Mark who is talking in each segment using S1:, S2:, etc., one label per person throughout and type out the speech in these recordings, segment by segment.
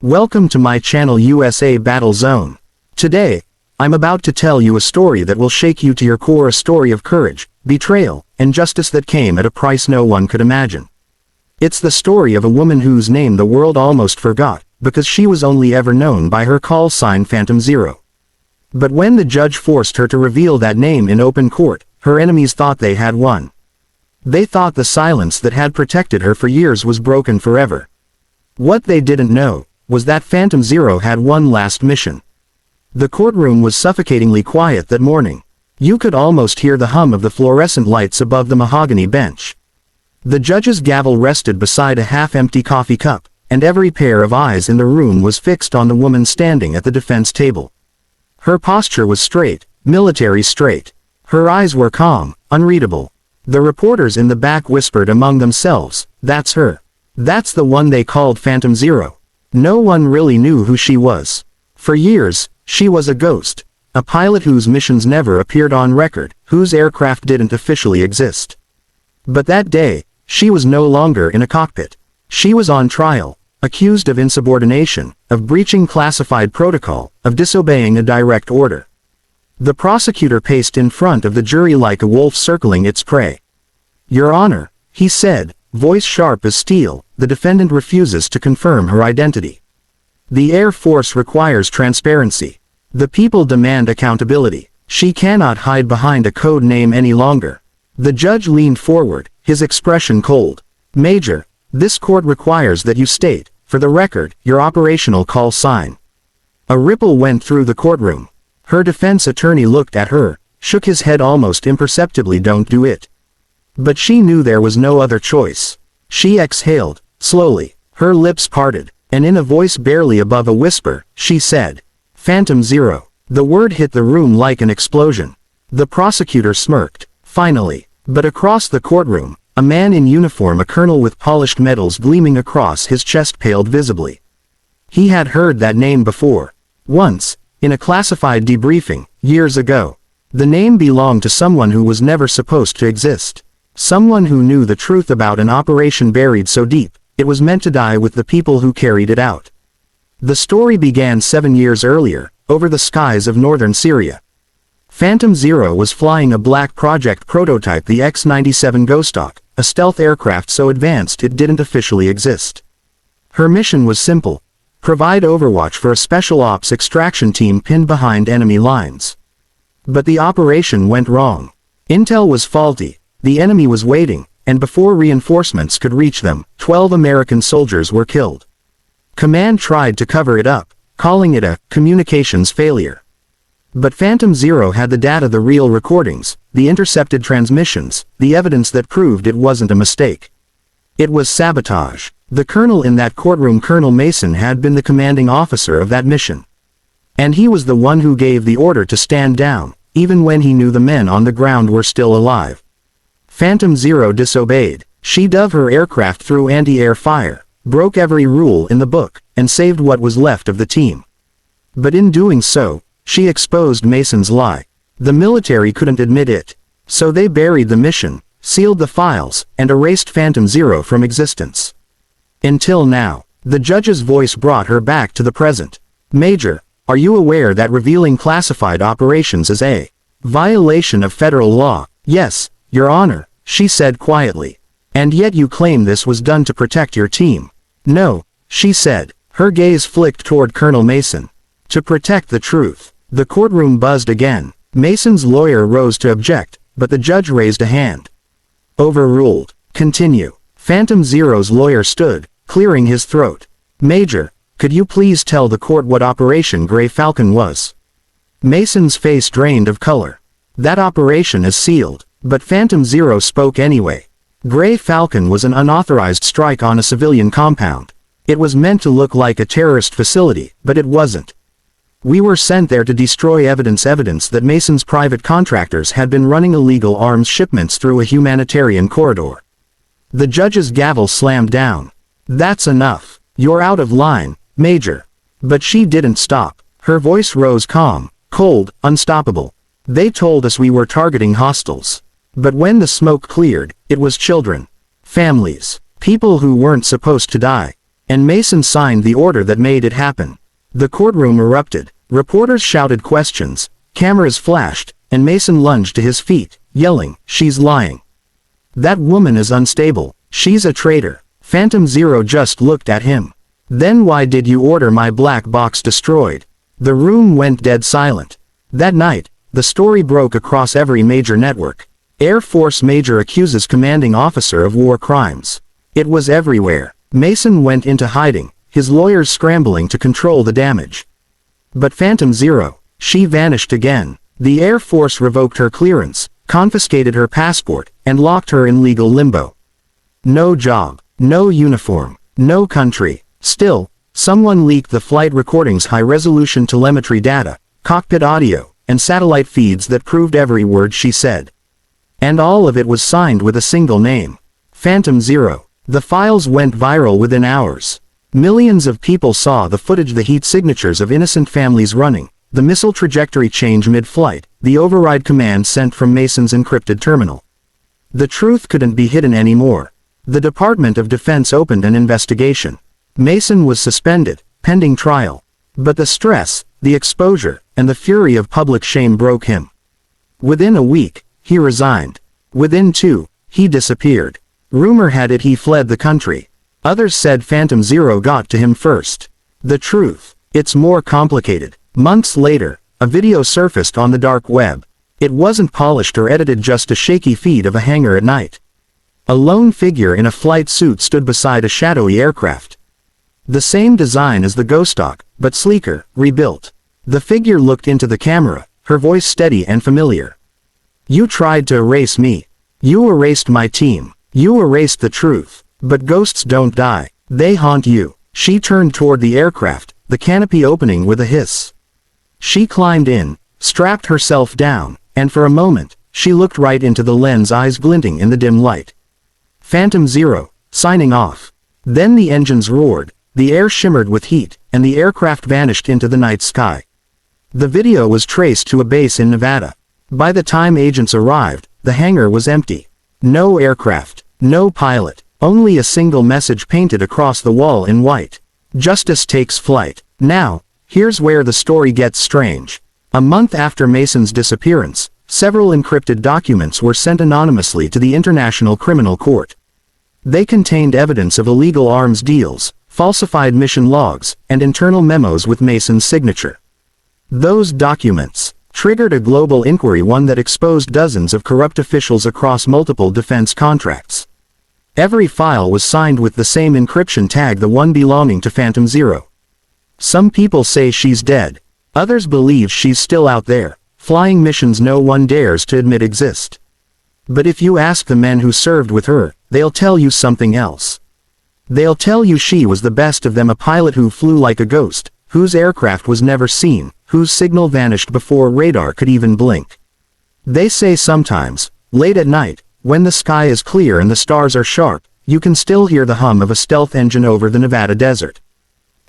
S1: Welcome to my channel USA Battle Zone. Today, I'm about to tell you a story that will shake you to your core, a story of courage, betrayal, and justice that came at a price no one could imagine. It's the story of a woman whose name the world almost forgot, because she was only ever known by her call sign Phantom Zero. But when the judge forced her to reveal that name in open court, her enemies thought they had won. They thought the silence that had protected her for years was broken forever. What they didn't know was that Phantom Zero had one last mission. The courtroom was suffocatingly quiet that morning. You could almost hear the hum of the fluorescent lights above the mahogany bench. The judge's gavel rested beside a half-empty coffee cup, and every pair of eyes in the room was fixed on the woman standing at the defense table. Her posture was straight, military straight. Her eyes were calm, unreadable. The reporters in the back whispered among themselves, "That's her. That's the one they called Phantom Zero." No one really knew who she was. For years, she was a ghost, a pilot whose missions never appeared on record, whose aircraft didn't officially exist. But that day, she was no longer in a cockpit. She was on trial, accused of insubordination, of breaching classified protocol, of disobeying a direct order. The prosecutor paced in front of the jury like a wolf circling its prey. "Your Honor," he said, voice sharp as steel, "the defendant refuses to confirm her identity. The Air Force requires transparency. The people demand accountability. She cannot hide behind a code name any longer." The judge leaned forward, his expression cold. "Major, this court requires that you state, for the record, your operational call sign." A ripple went through the courtroom. Her defense attorney looked at her, shook his head almost imperceptibly. "Don't do it." But she knew there was no other choice. She exhaled, slowly, her lips parted, and in a voice barely above a whisper, she said, "Phantom Zero." The word hit the room like an explosion. The prosecutor smirked, finally. But across the courtroom, a man in uniform, a colonel with polished medals gleaming across his chest, paled visibly. He had heard that name before. Once, in a classified debriefing, years ago. The name belonged to someone who was never supposed to exist. Someone who knew the truth about an operation buried so deep, it was meant to die with the people who carried it out. The story began 7 years earlier, over the skies of northern Syria. Phantom Zero was flying a black project prototype, the X-97 Ghostock, a stealth aircraft so advanced it didn't officially exist. Her mission was simple: provide overwatch for a special ops extraction team pinned behind enemy lines. But the operation went wrong. Intel was faulty. The enemy was waiting, and before reinforcements could reach them, 12 American soldiers were killed. Command tried to cover it up, calling it a communications failure. But Phantom Zero had the data, the real recordings, the intercepted transmissions, the evidence that proved it wasn't a mistake. It was sabotage. The colonel in that courtroom, Colonel Mason, had been the commanding officer of that mission. And he was the one who gave the order to stand down, even when he knew the men on the ground were still alive. Phantom Zero disobeyed. She dove her aircraft through anti-air fire, broke every rule in the book, and saved what was left of the team. But in doing so, she exposed Mason's lie. The military couldn't admit it. So they buried the mission, sealed the files, and erased Phantom Zero from existence. Until now. The judge's voice brought her back to the present. "Major, are you aware that revealing classified operations is a violation of federal law?" "Yes, Your Honor," she said quietly. "And yet you claim this was done to protect your team." "No," she said, her gaze flicked toward Colonel Mason. "To protect the truth." The courtroom buzzed again. Mason's lawyer rose to object, but the judge raised a hand. "Overruled. Continue." Phantom Zero's lawyer stood, clearing his throat. "Major, could you please tell the court what Operation Gray Falcon was?" Mason's face drained of color. "That operation is sealed." But Phantom Zero spoke anyway. Gray Falcon was an unauthorized strike on a civilian compound. It was meant to look like a terrorist facility, but it wasn't. "We were sent there to destroy evidence that Mason's private contractors had been running illegal arms shipments through a humanitarian corridor." The judge's gavel slammed down. "That's enough. You're out of line, Major." But she didn't stop. Her voice rose calm, cold, unstoppable. "They told us we were targeting hostiles. But when the smoke cleared, it was children. Families. People who weren't supposed to die. And Mason signed the order that made it happen. The courtroom erupted. Reporters shouted questions, cameras flashed, and Mason lunged to his feet, yelling, "She's lying. That woman is unstable. She's a traitor." Phantom Zero just looked at him. "Then why did you order my black box destroyed?" The room went dead silent. That night, the story broke across every major network. Air Force Major accuses commanding officer of war crimes. It was everywhere. Mason went into hiding, his lawyers scrambling to control the damage. But Phantom Zero, she vanished again. The Air Force revoked her clearance, confiscated her passport, and locked her in legal limbo. No job, no uniform, no country. Still, someone leaked the flight recordings' high-resolution telemetry data, cockpit audio, and satellite feeds that proved every word she said. And all of it was signed with a single name. Phantom Zero. The files went viral within hours. Millions of people saw the footage, the heat signatures of innocent families running, the missile trajectory change mid-flight, the override command sent from Mason's encrypted terminal. The truth couldn't be hidden anymore. The Department of Defense opened an investigation. Mason was suspended, pending trial. But the stress, the exposure, and the fury of public shame broke him. Within a week, he resigned. Within 2, he disappeared. Rumor had it he fled the country. Others said Phantom Zero got to him first. The truth, it's more complicated. Months later, a video surfaced on the dark web. It wasn't polished or edited, just a shaky feed of a hangar at night. A lone figure in a flight suit stood beside a shadowy aircraft. The same design as the Ghost Hawk, but sleeker, rebuilt. The figure looked into the camera, her voice steady and familiar. "You tried to erase me. You erased my team. You erased the truth. But ghosts don't die. They haunt you." She turned toward the aircraft, the canopy opening with a hiss. She climbed in, strapped herself down, and for a moment, she looked right into the lens, eyes glinting in the dim light. Phantom Zero, signing off. Then the engines roared, the air shimmered with heat, and the aircraft vanished into the night sky. The video was traced to a base in Nevada. By the time agents arrived, the hangar was empty. No aircraft, no pilot, only a single message painted across the wall in white. "Justice takes flight." Now, here's where the story gets strange. A month after Mason's disappearance, several encrypted documents were sent anonymously to the International Criminal Court. They contained evidence of illegal arms deals, falsified mission logs, and internal memos with Mason's signature. Those documents triggered a global inquiry, one that exposed dozens of corrupt officials across multiple defense contracts. Every file was signed with the same encryption tag, the one belonging to Phantom Zero. Some people say she's dead. Others believe she's still out there, flying missions no one dares to admit exist. But if you ask the men who served with her, they'll tell you something else. They'll tell you she was the best of them, a pilot who flew like a ghost, whose aircraft was never seen, whose signal vanished before radar could even blink. They say sometimes, late at night, when the sky is clear and the stars are sharp, you can still hear the hum of a stealth engine over the Nevada desert.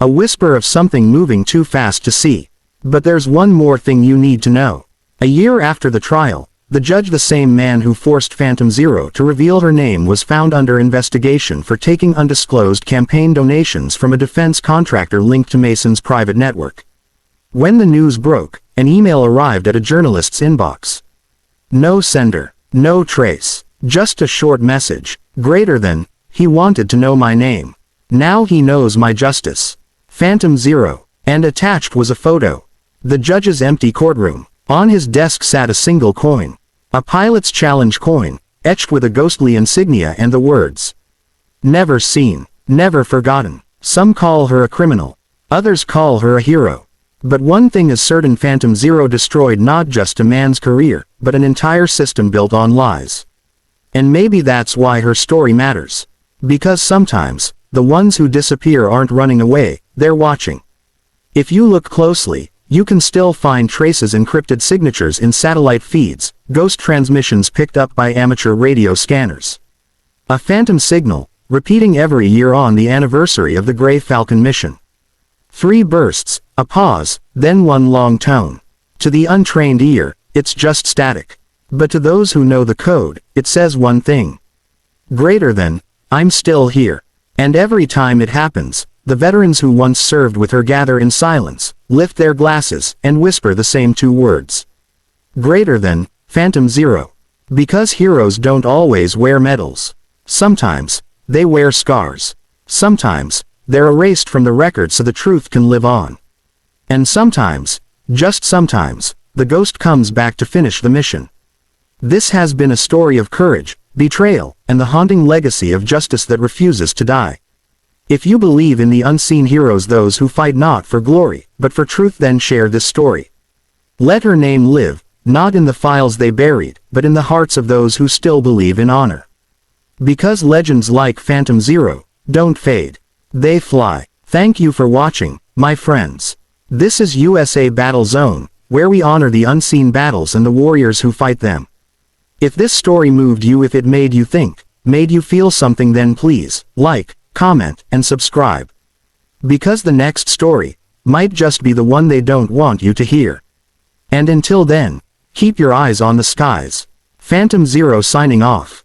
S1: A whisper of something moving too fast to see. But there's one more thing you need to know. A year after the trial, the judge, the same man who forced Phantom Zero to reveal her name, was found under investigation for taking undisclosed campaign donations from a defense contractor linked to Mason's private network. When the news broke, an email arrived at a journalist's inbox. No sender, no trace, just a short message. Greater than, he wanted to know my name. Now he knows my justice. Phantom Zero. And attached was a photo. The judge's empty courtroom. On his desk sat a single coin. A pilot's challenge coin, etched with a ghostly insignia and the words, "Never seen, never forgotten." Some call her a criminal. Others call her a hero. But one thing is certain: Phantom Zero destroyed not just a man's career, but an entire system built on lies. And maybe that's why her story matters. Because sometimes, the ones who disappear aren't running away, they're watching. If you look closely, you can still find traces, encrypted signatures in satellite feeds, ghost transmissions picked up by amateur radio scanners. A phantom signal, repeating every year on the anniversary of the Gray Falcon mission. 3 bursts, a pause, then one long tone. To the untrained ear, it's just static. But to those who know the code, it says one thing. Greater than, I'm still here. And every time it happens, The veterans who once served with her gather in silence, lift their glasses, and whisper the same two words. Greater than, Phantom Zero. Because heroes don't always wear medals. Sometimes, they wear scars. Sometimes, they're erased from the record so the truth can live on. And sometimes, just sometimes, the ghost comes back to finish the mission. This has been a story of courage, betrayal, and the haunting legacy of justice that refuses to die. If you believe in the unseen heroes, those who fight not for glory, but for truth, then share this story. Let her name live, not in the files they buried, but in the hearts of those who still believe in honor. Because legends like Phantom Zero don't fade. They fly. Thank you for watching, my friends. This is USA Battle Zone, where we honor the unseen battles and the warriors who fight them. If this story moved you, if it made you think, made you feel something, then please, like, comment, and subscribe. Because the next story might just be the one they don't want you to hear. And until then, keep your eyes on the skies. Phantom Zero signing off.